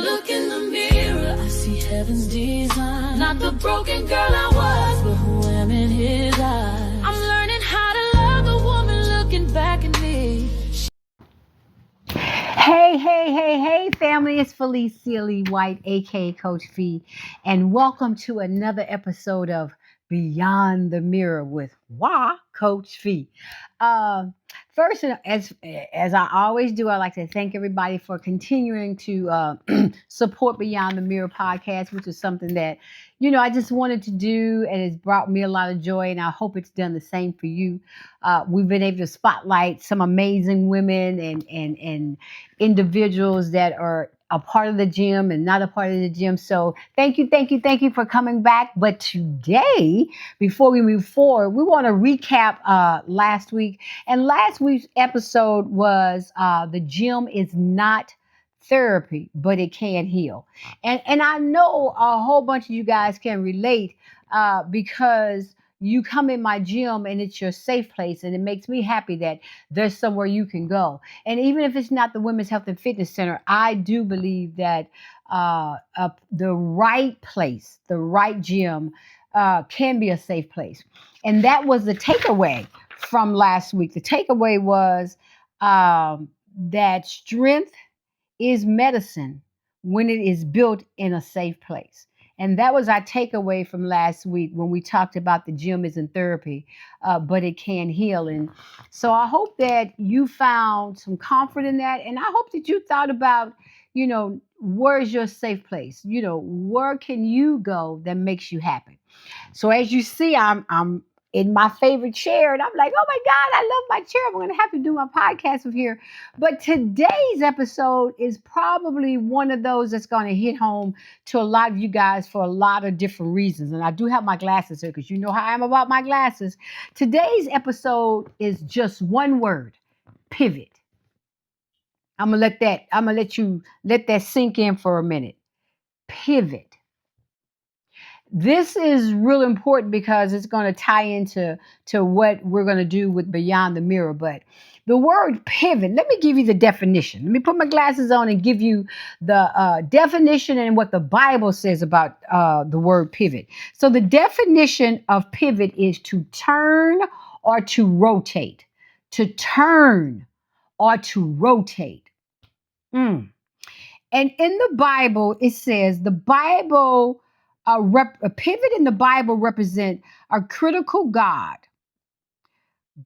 look in the mirror, I see heaven's design. Not the broken girl I was, but who I am in his eyes. I'm learning how to love the woman looking back at me. Hey, family. It's Felice Sealy White, aka Coach V, and welcome to another episode of Beyond the Mirror with Coach V. First, as I always do, I like to thank everybody for continuing to support Beyond the Mirror podcast, which is something that I just wanted to do, and it's brought me a lot of joy, and I hope it's done the same for you. We've been able to spotlight some amazing women and individuals that are a part of the gym and not a part of the gym. So thank you for coming back. But today, before we move forward, we want to recap last week. And last week's episode was the gym is not therapy, but it can heal. And I know a whole bunch of you guys can relate because you come in my gym and it's your safe place, and it makes me happy that there's somewhere you can go. And even if it's not the Women's Health and Fitness Center, I do believe that the right place, the right gym can be a safe place. And that was the takeaway from last week. The takeaway was that strength is medicine when it is built in a safe place. And that was our takeaway from last week when we talked about the gym isn't therapy, but it can heal. And so I hope that you found some comfort in that. And I hope that you thought about, where's your safe place? Where can you go that makes you happy? So as you see, I'm in my favorite chair, and I'm like, oh my God, I love my chair. I'm going to have to do my podcast from here. But today's episode is probably one of those that's going to hit home to a lot of you guys for a lot of different reasons. And I do have my glasses here because you know how I am about my glasses. Today's episode is just one word: pivot. I'm gonna let that sink in for a minute. Pivot. This is real important because it's going to tie into what we're going to do with Beyond the Mirror. But the word pivot, let me give you the definition. Let me put my glasses on and give you the definition and what the Bible says about the word pivot. So the definition of pivot is to turn or to rotate. To turn or to rotate. And in the Bible, it says a pivot in the Bible represent a critical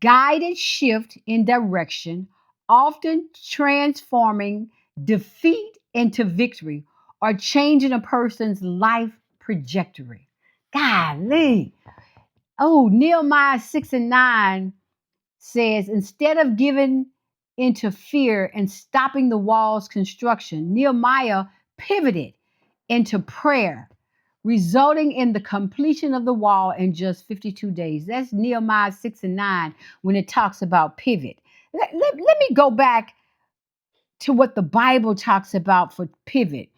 guided shift in direction, often transforming defeat into victory or changing a person's life trajectory. Golly. Oh, Nehemiah 6:9 says, instead of giving into fear and stopping the wall's construction, Nehemiah pivoted into prayer, resulting in the completion of the wall in just 52 days. That's Nehemiah 6:9 when it talks about pivot. Let me go back to what the Bible talks about for pivot.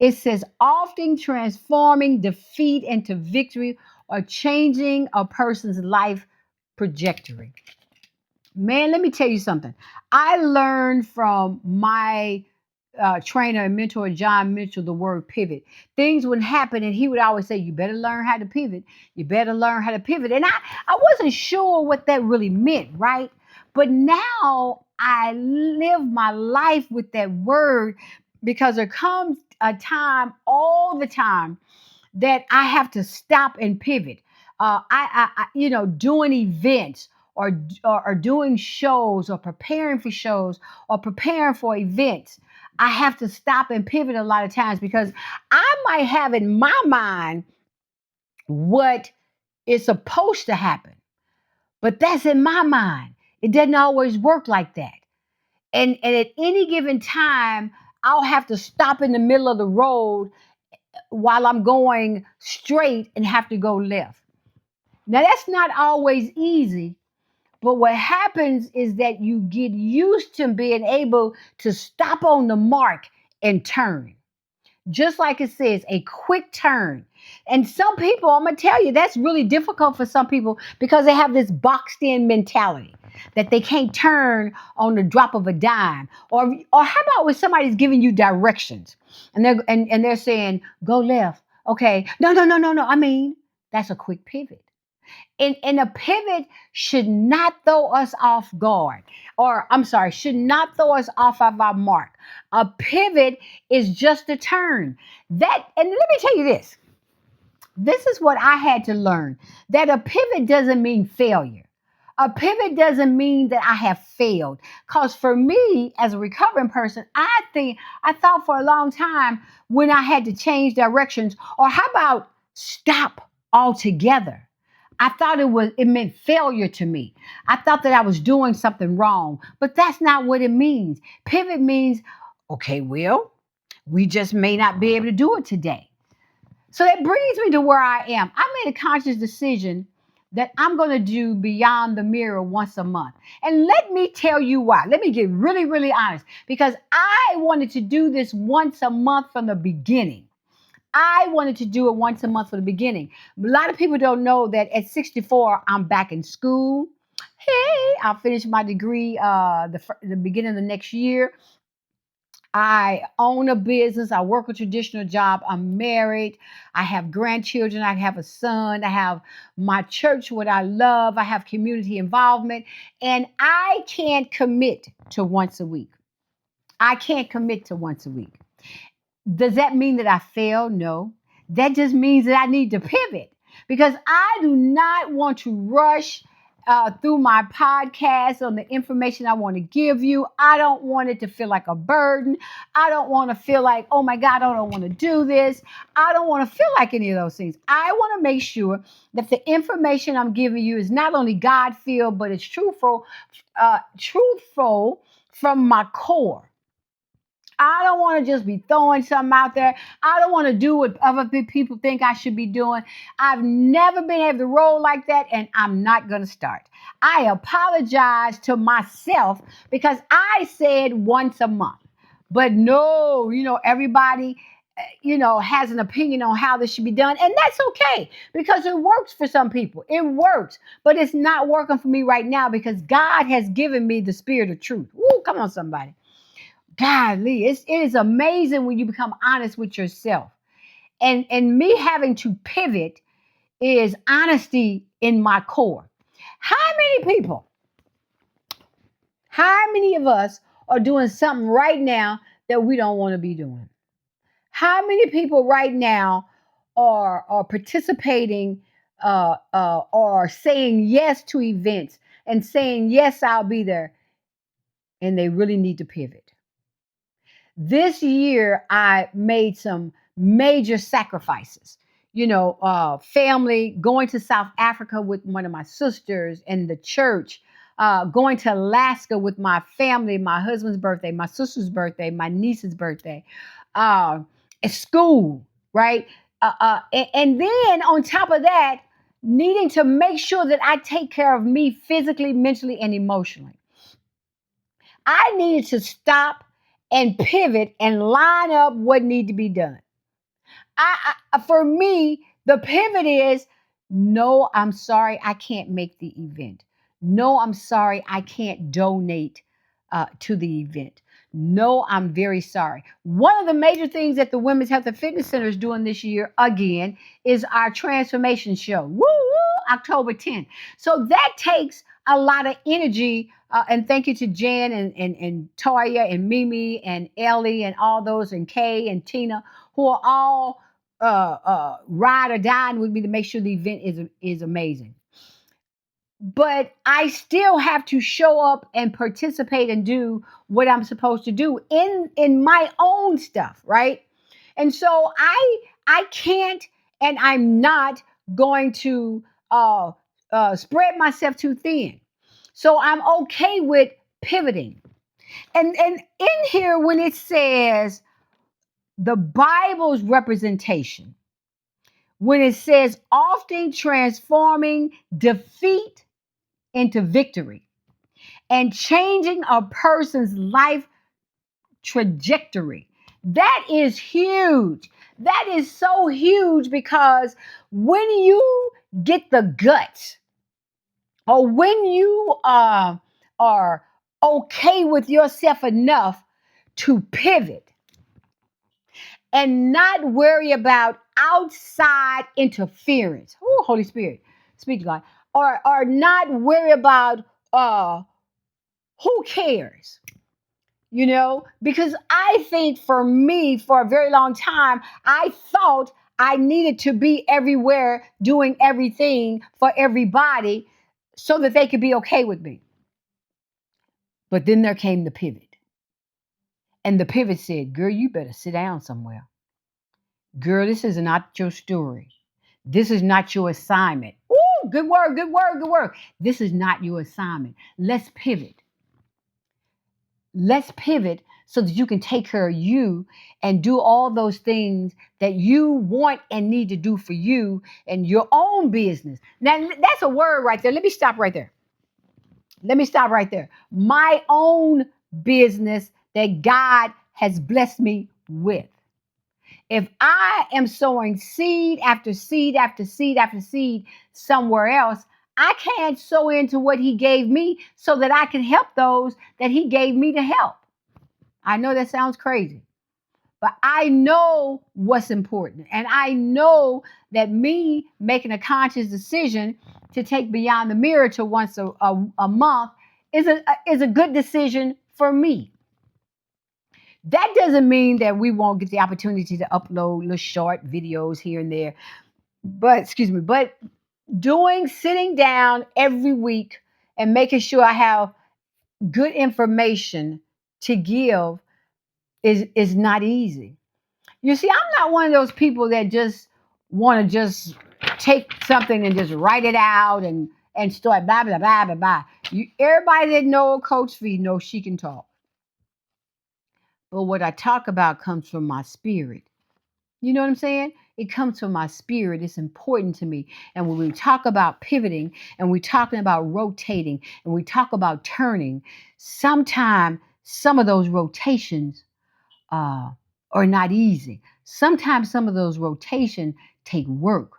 It says, often transforming defeat into victory or changing a person's life trajectory. Man, let me tell you something. I learned from my trainer and mentor, John Mitchell, the word pivot. Things would happen, and he would always say, you better learn how to pivot. You better learn how to pivot. And I wasn't sure what that really meant, right? But now I live my life with that word because there comes a time all the time that I have to stop and pivot. Doing events or doing shows or preparing for shows or preparing for events, I have to stop and pivot a lot of times because I might have in my mind what is supposed to happen, but that's in my mind. It doesn't always work like that. And at any given time, I'll have to stop in the middle of the road while I'm going straight and have to go left. Now, that's not always easy, but what happens is that you get used to being able to stop on the mark and turn. Just like it says, a quick turn. And some people, I'm going to tell you, that's really difficult for some people because they have this boxed in mentality that they can't turn on the drop of a dime. Or how about when somebody's giving you directions and they're saying, go left. Okay. No, no, no, no, no. I mean, that's a quick pivot. And a pivot should not throw us off guard, or I'm sorry, should not throw us off of our mark. A pivot is just a turn. And let me tell you this. This is what I had to learn, that a pivot doesn't mean failure. A pivot doesn't mean that I have failed. Because for me, as a recovering person, I thought for a long time when I had to change directions, or how about stop altogether? I thought it meant failure to me. I thought that I was doing something wrong, but that's not what it means. Pivot means, okay, well, we just may not be able to do it today. So that brings me to where I am. I made a conscious decision that I'm going to do Beyond the Mirror once a month. And let me tell you why. Let me get really, really honest, because I wanted to do this once a month from the beginning. I wanted to do it once a month from the beginning. A lot of people don't know that at 64, I'm back in school. Hey, I'll finish my degree the beginning of the next year. I own a business. I work a traditional job. I'm married. I have grandchildren. I have a son. I have my church, what I love. I have community involvement. And I can't commit to once a week. I can't commit to once a week. Does that mean that I failed? No. That just means that I need to pivot, because I do not want to rush through my podcast on the information I want to give you. I don't want it to feel like a burden. I don't want to feel like, oh my God, I don't want to do this. I don't want to feel like any of those things. I want to make sure that the information I'm giving you is not only God-filled, but it's truthful from my core. I don't want to just be throwing something out there. I don't want to do what other people think I should be doing. I've never been able to roll like that, and I'm not going to start. I apologize to myself because I said once a month. But no, everybody, has an opinion on how this should be done. And that's okay, because it works for some people. It works. But it's not working for me right now because God has given me the spirit of truth. Woo, come on, somebody. Golly, it is amazing when you become honest with yourself. And me having to pivot is honesty in my core. How many of us are doing something right now that we don't want to be doing? How many people right now are participating or saying yes to events and saying, yes, I'll be there, and they really need to pivot? This year, I made some major sacrifices. Family, going to South Africa with one of my sisters and the church, going to Alaska with my family, my husband's birthday, my sister's birthday, my niece's birthday, at school, right? And then on top of that, needing to make sure that I take care of me physically, mentally, and emotionally. I needed to stop and pivot and line up what needed to be done. For me, the pivot is, no, I'm sorry, I can't make the event. No, I'm sorry, I can't donate to the event. No, I'm very sorry. One of the major things that the Women's Health and Fitness Center is doing this year, again, is our transformation show. Woo, woo, October 10th. So that takes a lot of energy. And thank you to Jen and Toya and Mimi and Ellie and all those, and Kay and Tina, who are all ride or dying with me to make sure the event is amazing. But I still have to show up and participate and do what I'm supposed to do in my own stuff, right? And so I can't, and I'm not going to spread myself too thin. So I'm okay with pivoting. And in here, when it says the Bible's representation, when it says often transforming defeat into victory and changing a person's life trajectory. That is huge. That is so huge because when you get the guts, or when you are okay with yourself enough to pivot and not worry about outside interference. Oh, Holy Spirit, speak to God. Or not worry about uh who cares, because I think for me, for a very long time, I thought I needed to be everywhere doing everything for everybody so that they could be okay with me. But then there came the pivot. And the pivot said, girl, you better sit down somewhere. Girl, this is not your story. This is not your assignment. Ooh, good word, good word, good word. This is not your assignment. Let's pivot. Let's pivot so that you can take care of you and do all those things that you want and need to do for you and your own business. Now, that's a word right there. Let me stop right there. Let me stop right there. My own business that God has blessed me with. If I am sowing seed after seed after seed after seed somewhere else, I can't sow into what He gave me so that I can help those that He gave me to help. I know that sounds crazy, but I know what's important. And I know that me making a conscious decision to take Beyond the Mirror to once a month is a good decision for me. That doesn't mean that we won't get the opportunity to upload little short videos here and there. But sitting down every week and making sure I have good information to give is not easy. You see, I'm not one of those people that just want to just take something and just write it out and start blah blah blah blah blah. Everybody that know Coach V knows she can talk, but what I talk about comes from my spirit. You know what I'm saying? It comes from my spirit. It's important to me. And when we talk about pivoting and we're talking about rotating and we talk about turning, sometimes some of those rotations are not easy. Sometimes some of those rotations take work.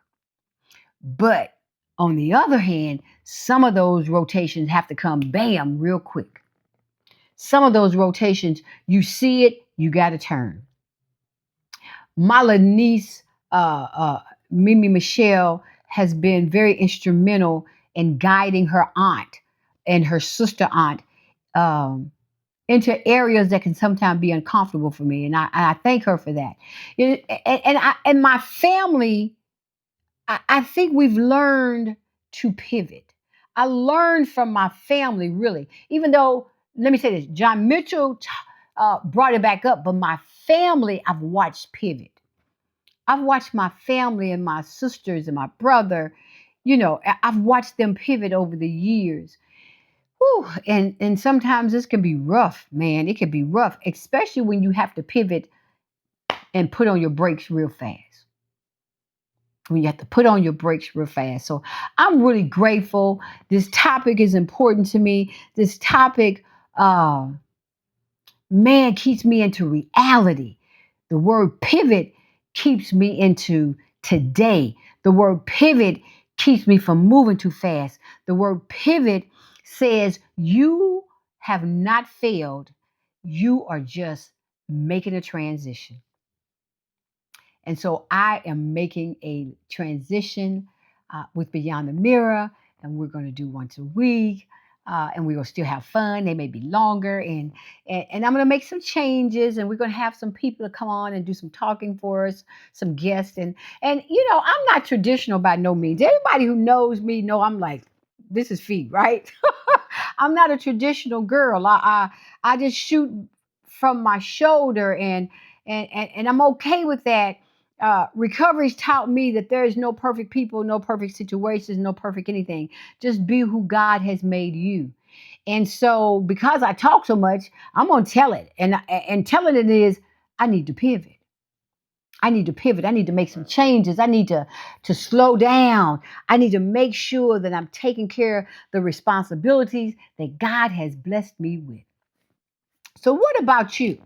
But on the other hand, some of those rotations have to come bam real quick. Some of those rotations, you see it, you got to turn. My little niece, Mimi Michelle, has been very instrumental in guiding her aunt and her sister aunt um, into areas that can sometimes be uncomfortable for me, and I thank her for that. And my family, I think we've learned to pivot. I learned from my family, really, even though, let me say this, John Mitchell brought it back up, but my family, I've watched pivot. I've watched my family and my sisters and my brother, I've watched them pivot over the years. Whew, and sometimes this can be rough, man. It can be rough, especially when you have to pivot and put on your brakes real fast. When you have to put on your brakes real fast. So I'm really grateful. This topic is important to me. This topic, uh, man, keeps me into reality. The word pivot keeps me into today. The word pivot keeps me from moving too fast. The word pivot says you have not failed. You are just making a transition. And so I am making a transition with Beyond the Mirror, and we're going to do once a week. And we will still have fun. They may be longer, and I'm going to make some changes, and we're going to have some people to come on and do some talking for us, some guests, and I'm not traditional by no means. Everybody who knows me know I'm like, this is Fee, right? I'm not a traditional girl. I just shoot from my shoulder, and I'm okay with that. Recovery's taught me that there is no perfect people, no perfect situations, no perfect anything. Just be who God has made you. And so, because I talk so much, I'm gonna tell it, and telling it is, I need to pivot. I need to pivot. I need to make some changes. I need to slow down. I need to make sure that I'm taking care of the responsibilities that God has blessed me with. So, what about you?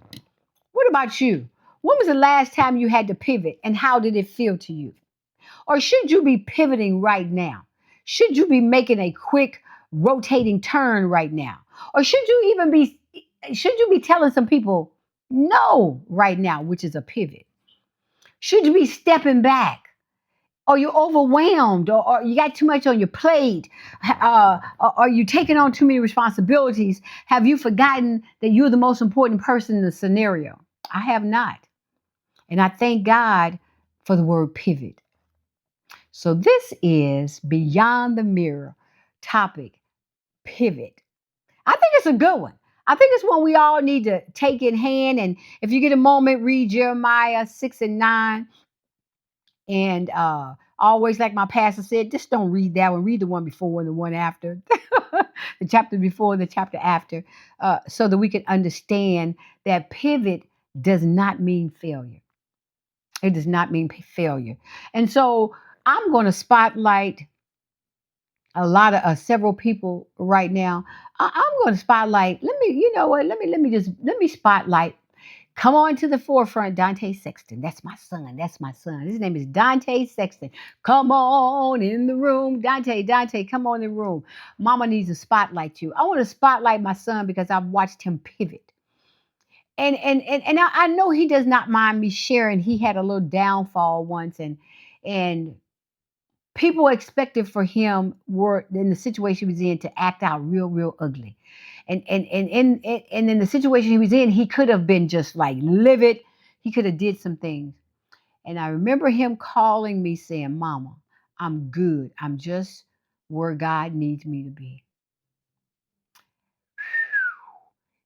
What about you? When was the last time you had to pivot and how did it feel to you? Or should you be pivoting right now? Should you be making a quick rotating turn right now? Or should you be telling some people no right now, which is a pivot? Should you be stepping back? Or you're overwhelmed, or you got too much on your plate, or you taking on too many responsibilities? Have you forgotten that you're the most important person in the scenario? I have not. And I thank God for the word pivot. So this is Beyond the Mirror topic, pivot. I think it's a good one. I think it's one we all need to take in hand. And if you get a moment, read Jeremiah 6 and 9. And always, like my pastor said, just don't read that one. Read the one before and the one after, the chapter before and the chapter after, so that we can understand that pivot does not mean failure. It does not mean failure. And so I'm going to spotlight a lot of several people right now. I'm going to spotlight. Let me, you know what? Let me spotlight. Come on to the forefront, Dante Sexton. That's my son. That's my son. His name is Dante Sexton. Come on in the room, Dante. Come on in the room. Mama needs to spotlight you. I want to spotlight my son because I've watched him pivot. And I know he does not mind me sharing. He had a little downfall once, and people expected for him were in the situation he was in to act out real ugly. And in the situation he was in, he could have been just like livid. He could have did some things. And I remember him calling me saying, Mama, I'm good. I'm just where God needs me to be.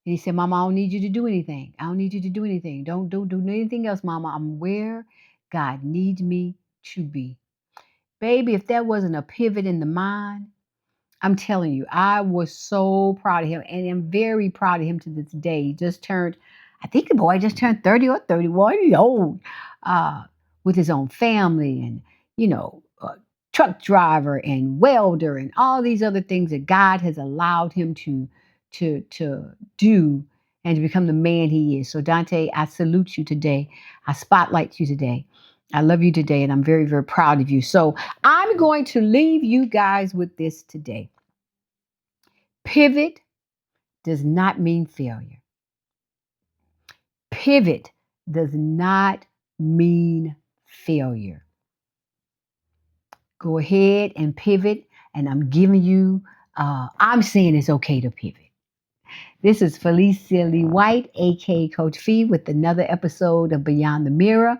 And he said, Mama, I don't need you to do anything. I don't need you to do anything. Don't do anything else, Mama. I'm where God needs me to be. Baby, if that wasn't a pivot in the mind, I'm telling you, I was so proud of him and am very proud of him to this day. He just turned, I think the boy just turned 30 or 31. He's old, with his own family and, truck driver and welder and all these other things that God has allowed him to do and to become the man he is. So Dante, I salute you today. I spotlight you today. I love you today, and I'm very, very proud of you. So I'm going to leave you guys with this today. Pivot does not mean failure. Pivot does not mean failure. Go ahead and pivot, and I'm giving you, I'm saying it's okay to pivot. This is Felicia Lee White, aka Coach Fee, with another episode of Beyond the Mirror.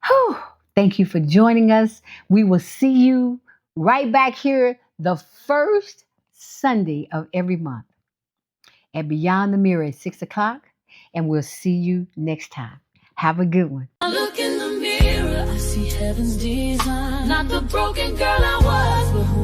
Whew. Thank you for joining us. We will see you right back here the first Sunday of every month at Beyond the Mirror at 6 o'clock. And we'll see you next time. Have a good one. I look in the mirror, I see heaven's design. Not the broken girl I was, but who